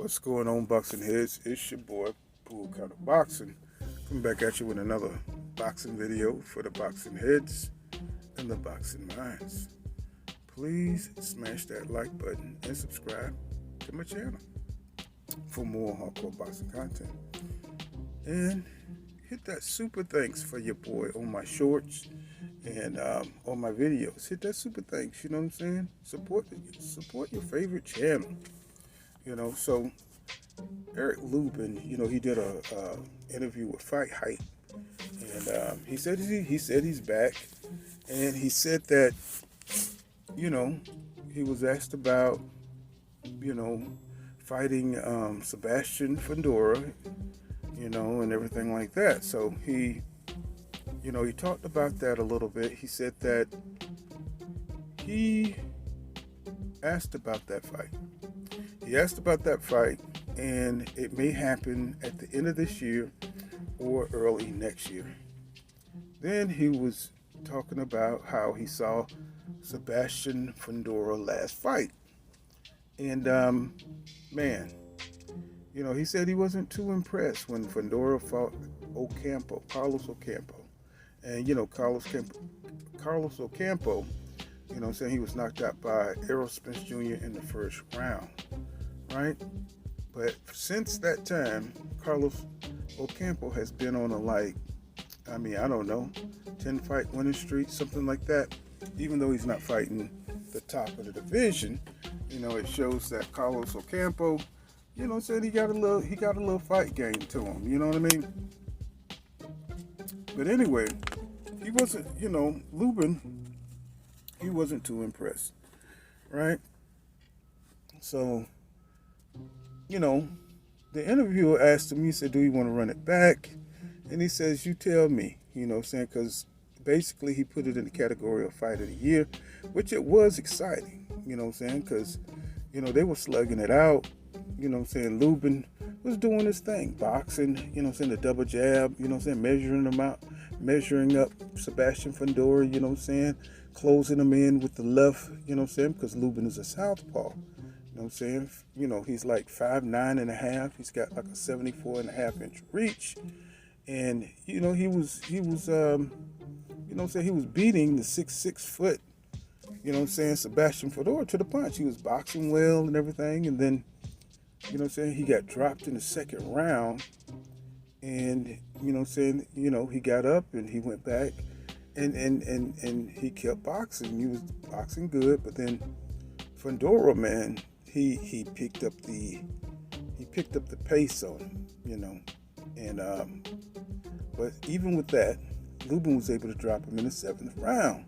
What's going on, boxing heads? It's your boy, Pool Kind of Boxing. Coming back at you with another boxing video for the boxing heads and the boxing minds. Please smash that like button and subscribe to my channel for more hardcore boxing content. And hit that super thanks for your boy on my shorts and on my videos. Hit that super thanks, you know what I'm saying? Support your favorite channel. So Eric Lubin, he did a interview with Fight Hype, and he said he's back, and he said that he was asked about fighting Senastian Fundora, and everything like that. So he talked about that a little bit. He said that he asked about that fight. He asked about that fight, and it may happen at the end of this year or early next year. Then he was talking about how he saw Senastian Fundora last fight. And, he said he wasn't too impressed when Fundora fought Carlos Ocampo. And, Carlos Ocampo, saying he was knocked out by Errol Spence Jr. in the first round, right? But since that time, Carlos Ocampo has been on a 10-fight winning streak, something like that. Even though he's not fighting the top of the division, it shows that Carlos Ocampo, said he got a little fight game to him. You know what I mean? But anyway, he wasn't, Lubin, he wasn't too impressed, right? So, the interviewer asked him, he said, do you want to run it back? And he says, you tell me, because basically he put it in the category of fight of the year, which it was exciting, because, they were slugging it out, Lubin was doing his thing, boxing, the double jab, measuring them out, measuring up Senastian Fundora, closing him in with the left, because Lubin is a southpaw. He's like 5'9.5". He's got like a 74.5-inch reach, and he was beating the 6'6" foot, Senastian Fundora to the punch. He was boxing well and everything, and then he got dropped in the second round, and he got up and he went back, and he kept boxing. He was boxing good, but then Fundora, man, he picked up the pace on him, and but even with that, Lubin was able to drop him in the seventh round,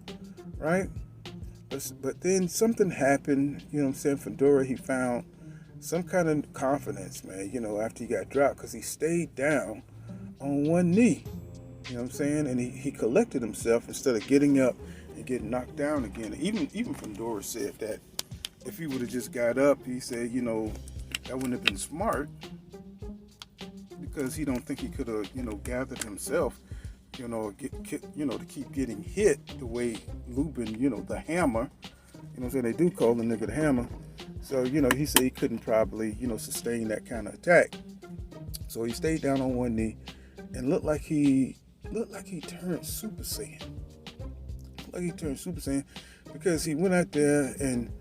right? But then something happened, Fundora, he found some kind of confidence, man, after he got dropped, because he stayed down on one knee, and he collected himself instead of getting up and getting knocked down again. Even Fundora said that if he would have just got up, he said, that wouldn't have been smart, because he don't think he could have, gathered himself, to keep getting hit the way Lubin, the hammer, they do call the nigga the hammer. So, he said he couldn't probably, sustain that kind of attack. So he stayed down on one knee and looked like he turned Super Saiyan. Because he went out there and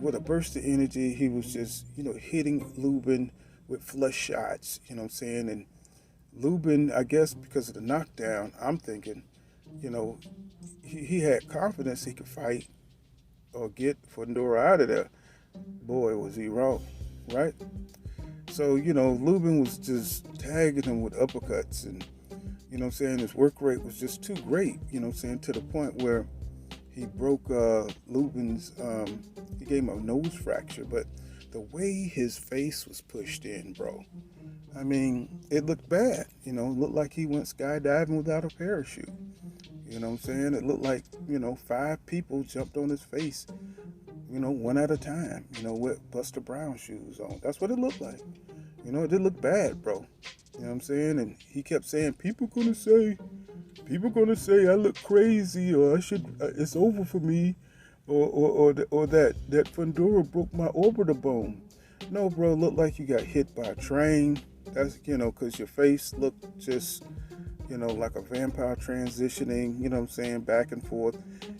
with a burst of energy, he was just, hitting Lubin with flush shots, and Lubin, I guess because of the knockdown, I'm thinking, he had confidence he could fight or get Fundora out of there. Boy, was he wrong, right? So, Lubin was just tagging him with uppercuts, and, his work rate was just too great, to the point where he broke Lubin's, he gave him a nose fracture, but the way his face was pushed in, bro, I mean, it looked bad, it looked like he went skydiving without a parachute, It looked like, 5 people jumped on his face, one at a time, with Buster Brown shoes on. That's what it looked like. It did look bad, bro. And he kept saying, people gonna say I look crazy, or it's over for me, or that Fundora broke my orbital bone. No, bro, looked like you got hit by a train. That's, because your face looked just, like a vampire transitioning, you know what I'm saying, back and forth.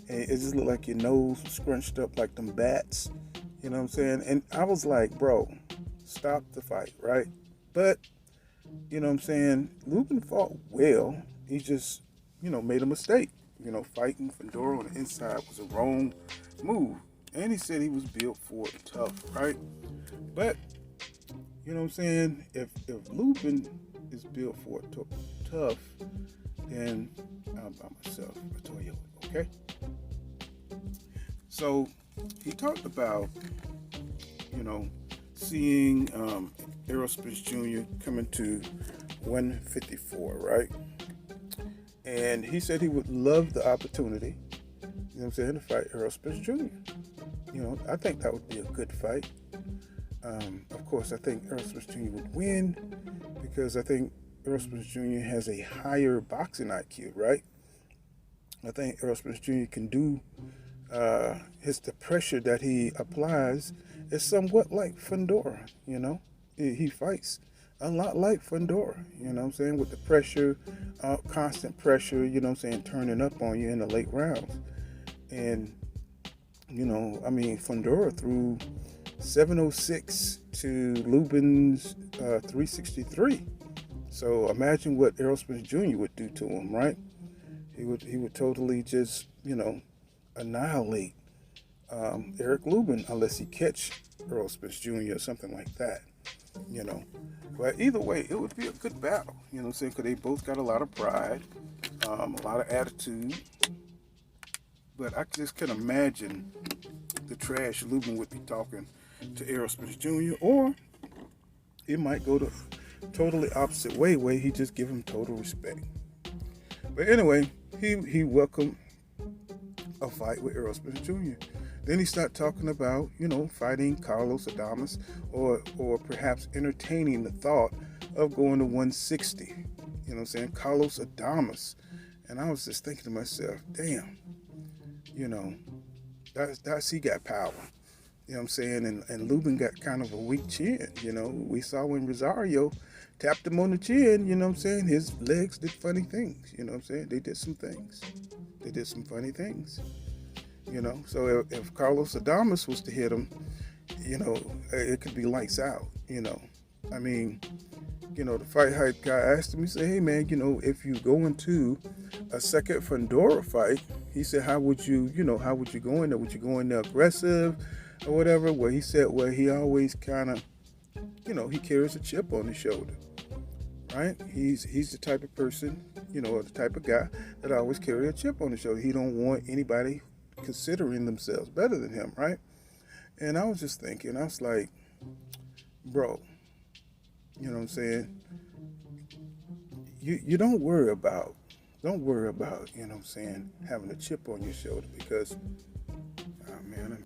And it just looked like your nose was scrunched up like them bats, you know what I'm saying? And I was like, bro, stop the fight, right? But, you know what I'm saying, Lubin fought well. He just, made a mistake. Fighting Fundora on the inside was a wrong move. And he said he was built for it tough, right? But, you know what I'm saying, if Lubin is built for it tough, then I'm by myself, a Toyota, okay? So he talked about, seeing Errol Spence Jr. coming to 154, right? And he said he would love the opportunity, to fight Errol Spence Jr. I think that would be a good fight. Of course, I think Errol Spence Jr. would win because I think Errol Spence Jr. has a higher boxing IQ, right? I think Errol Spence Jr. can do the pressure that he applies is somewhat like Fundora, He fights a lot like Fundora, with the pressure, constant pressure, turning up on you in the late rounds. And, Fundora threw 706 to Lubin's 363. So imagine what Errol Spence Jr. would do to him, right? He would totally just, annihilate Eric Lubin unless he catch Errol Spence Jr. or something like that, But either way, it would be a good battle, because they both got a lot of pride, a lot of attitude. But I just can imagine the trash Lubin would be talking to Errol Spence Jr. Or it might go the totally opposite way where he just give him total respect. But anyway, he welcomed a fight with Errol Spence Jr. Then he started talking about, fighting Carlos Adame or perhaps entertaining the thought of going to 160. Carlos Adame. And I was just thinking to myself, damn, that's he got power. And Lubin got kind of a weak chin. We saw when Rosario tapped him on the chin, his legs did funny things. They did some things. They did some funny things. So if Carlos Adame was to hit him, it could be lights out. The fight hype guy asked him, he said, hey man, if you go into a second Fundora fight, he said, how would you go in there? Would you go in there aggressive or whatever? Well, he said, well, he always kind of, he carries a chip on his shoulder, right? He's the type of person, or the type of guy that always carry a chip on his shoulder. He don't want anybody considering themselves better than him, right? And I was just thinking, I was like, bro, you know what I'm saying? You don't worry about, having a chip on your shoulder because, oh man,